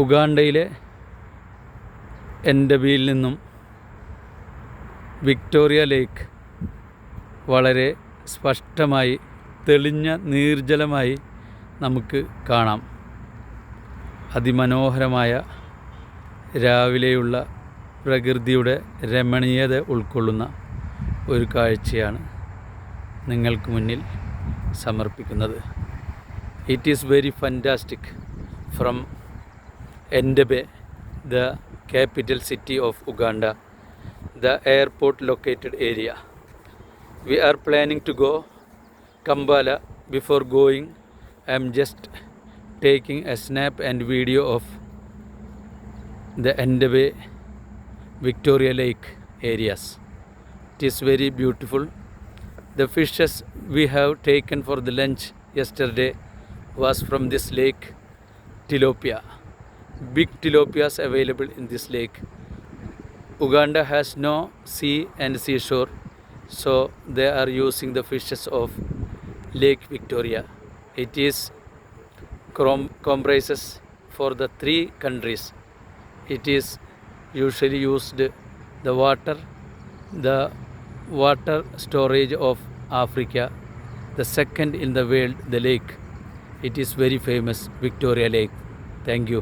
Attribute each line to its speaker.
Speaker 1: ഉഗാണ്ടയിലെ എൻഡബിയിൽ നിന്നും വിക്ടോറിയ ലേക്ക് വളരെ സ്പഷ്ടമായി തെളിഞ്ഞ നീർജലമായി നമുക്ക് കാണാം. അതിമനോഹരമായ രാവിലെയുള്ള പ്രകൃതിയുടെ രമണീയത ഉൾക്കൊള്ളുന്ന ഒരു കാഴ്ചയാണ് നിങ്ങൾക്ക് മുന്നിൽ സമർപ്പിക്കുന്നത്. It is very fantastic from Entebbe, the capital city of Uganda, the airport located area. We are planning to go Kampala. Before going, I am just taking a snap and video of the Entebbe Victoria Lake areas. It is very beautiful. The fishes we have taken for the lunch yesterday was from this lake, tilapia. Big tilapias available in this lake. Uganda has no sea and seashore, so they are using the fishes of Lake Victoria. It is comprises for the 3 countries. It is usually used the water storage of Africa, the second in the world, the lake. It is very famous, Victoria Lake. Thank you.